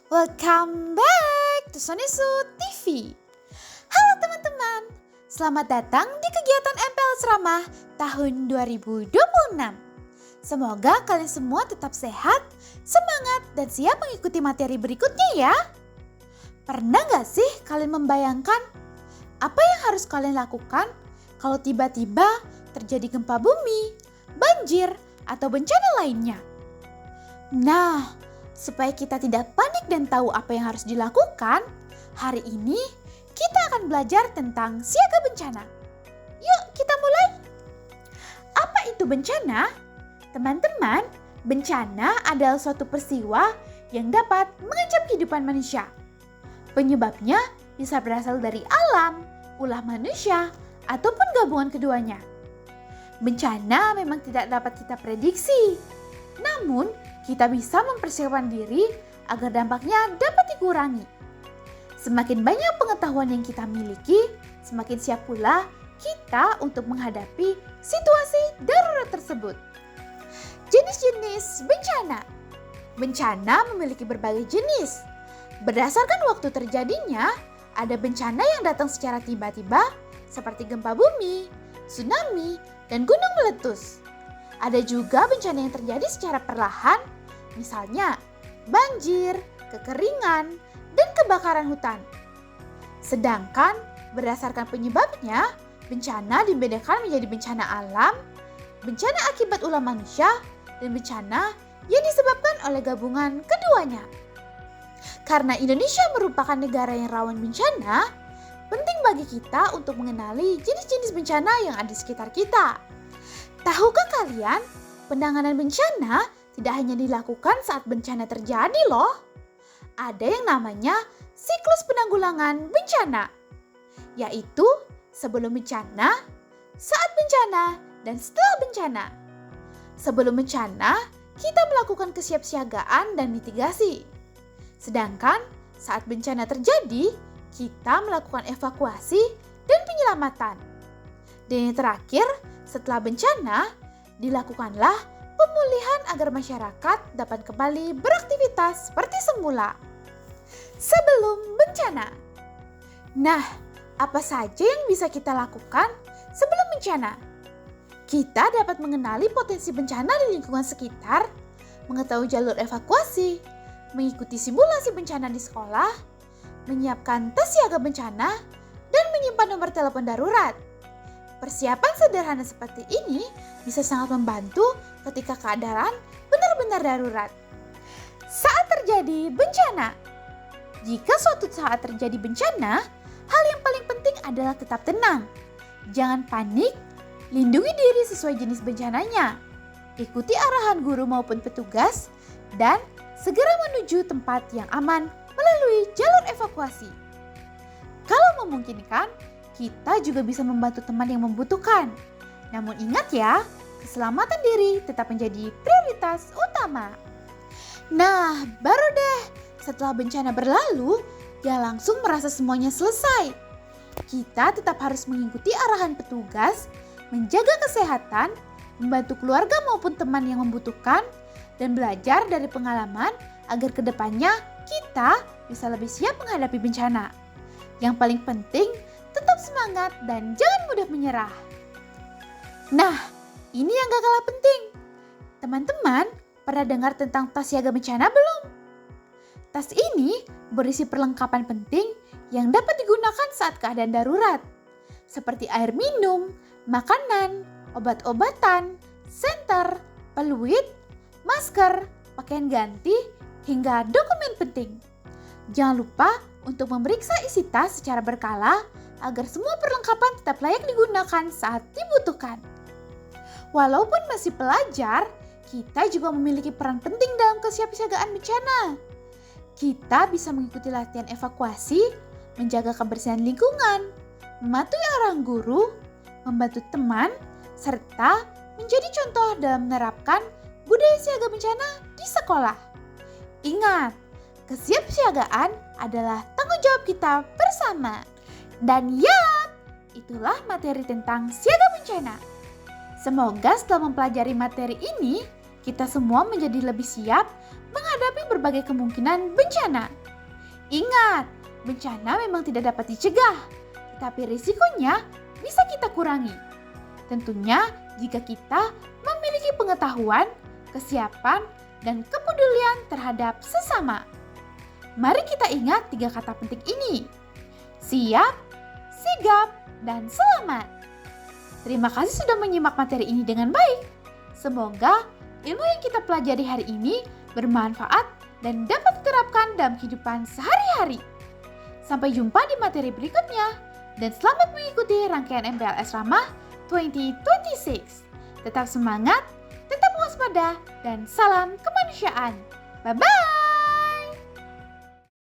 Welcome back to Sonisu TV. Halo teman-teman, selamat datang di kegiatan MPLS Ramah tahun 2026. Semoga kalian semua tetap sehat, semangat, dan siap mengikuti materi berikutnya ya. Pernah gak sih kalian membayangkan apa yang harus kalian lakukan kalau tiba-tiba terjadi gempa bumi, banjir, atau bencana lainnya? Nah, supaya kita tidak panik dan tahu apa yang harus dilakukan, hari ini kita akan belajar tentang siaga bencana. Yuk kita mulai. Apa itu bencana? Teman-teman, bencana adalah suatu peristiwa yang dapat mengancam kehidupan manusia. Penyebabnya bisa berasal dari alam, ulah manusia, ataupun gabungan keduanya. Bencana memang tidak dapat kita prediksi. Namun, kita bisa mempersiapkan diri agar dampaknya dapat dikurangi. Semakin banyak pengetahuan yang kita miliki, semakin siap pula kita untuk menghadapi situasi darurat tersebut. Jenis-jenis bencana. Bencana memiliki berbagai jenis. Berdasarkan waktu terjadinya, ada bencana yang datang secara tiba-tiba seperti gempa bumi, tsunami, dan gunung meletus. Ada juga bencana yang terjadi secara perlahan, misalnya banjir, kekeringan, dan kebakaran hutan. Sedangkan berdasarkan penyebabnya, bencana dibedakan menjadi bencana alam, bencana akibat ulah manusia, dan bencana yang disebabkan oleh gabungan keduanya. Karena Indonesia merupakan negara yang rawan bencana, penting bagi kita untuk mengenali jenis-jenis bencana yang ada di sekitar kita. Tahukah kalian, penanganan bencana tidak hanya dilakukan saat bencana terjadi loh. Ada yang namanya siklus penanggulangan bencana, yaitu sebelum bencana, saat bencana, dan setelah bencana. Sebelum bencana, kita melakukan kesiapsiagaan dan mitigasi. Sedangkan saat bencana terjadi, kita melakukan evakuasi dan penyelamatan. Dan yang terakhir, setelah bencana, dilakukanlah pemulihan agar masyarakat dapat kembali beraktivitas seperti semula. Sebelum bencana. Nah, apa saja yang bisa kita lakukan sebelum bencana? Kita dapat mengenali potensi bencana di lingkungan sekitar, mengetahui jalur evakuasi, mengikuti simulasi bencana di sekolah, menyiapkan tas siaga bencana, dan menyimpan nomor telepon darurat. Persiapan sederhana seperti ini bisa sangat membantu ketika keadaan benar-benar darurat. Saat terjadi bencana. Jika suatu saat terjadi bencana, hal yang paling penting adalah tetap tenang. Jangan panik, lindungi diri sesuai jenis bencananya. Ikuti arahan guru maupun petugas, dan segera menuju tempat yang aman melalui jalur evakuasi. Kalau memungkinkan, kita juga bisa membantu teman yang membutuhkan. Namun ingat ya, keselamatan diri tetap menjadi prioritas utama. Nah, baru deh setelah bencana berlalu, gak langsung merasa semuanya selesai. Kita tetap harus mengikuti arahan petugas, menjaga kesehatan, membantu keluarga maupun teman yang membutuhkan, dan belajar dari pengalaman agar kedepannya kita bisa lebih siap menghadapi bencana. Yang paling penting, tetap semangat dan jangan mudah menyerah. Nah, ini yang gak kalah penting. Teman-teman, pernah dengar tentang tas siaga bencana belum? Tas ini berisi perlengkapan penting yang dapat digunakan saat keadaan darurat, seperti air minum, makanan, obat-obatan, senter, peluit, masker, pakaian ganti, hingga dokumen penting. Jangan lupa untuk memeriksa isi tas secara berkala agar semua perlengkapan tetap layak digunakan saat dibutuhkan. Walaupun masih pelajar, kita juga memiliki peran penting dalam kesiapsiagaan bencana. Kita bisa mengikuti latihan evakuasi, menjaga kebersihan lingkungan, mematuhi arahan guru, membantu teman, serta menjadi contoh dalam menerapkan budaya siaga bencana di sekolah. Ingat, kesiapsiagaan adalah tanggung jawab kita bersama. Dan ya, itulah materi tentang siaga bencana. Semoga setelah mempelajari materi ini, kita semua menjadi lebih siap menghadapi berbagai kemungkinan bencana. Ingat, bencana memang tidak dapat dicegah, tetapi risikonya bisa kita kurangi. Tentunya jika kita memiliki pengetahuan, kesiapan, dan kepedulian terhadap sesama. Mari kita ingat 3 kata penting ini. Siap, sigap, dan selamat. Terima kasih sudah menyimak materi ini dengan baik. Semoga ilmu yang kita pelajari hari ini bermanfaat dan dapat diterapkan dalam kehidupan sehari-hari. Sampai jumpa di materi berikutnya. Dan selamat mengikuti rangkaian MPLS Ramah 2026. Tetap semangat, tetap waspada, dan salam kemanusiaan. Bye-bye!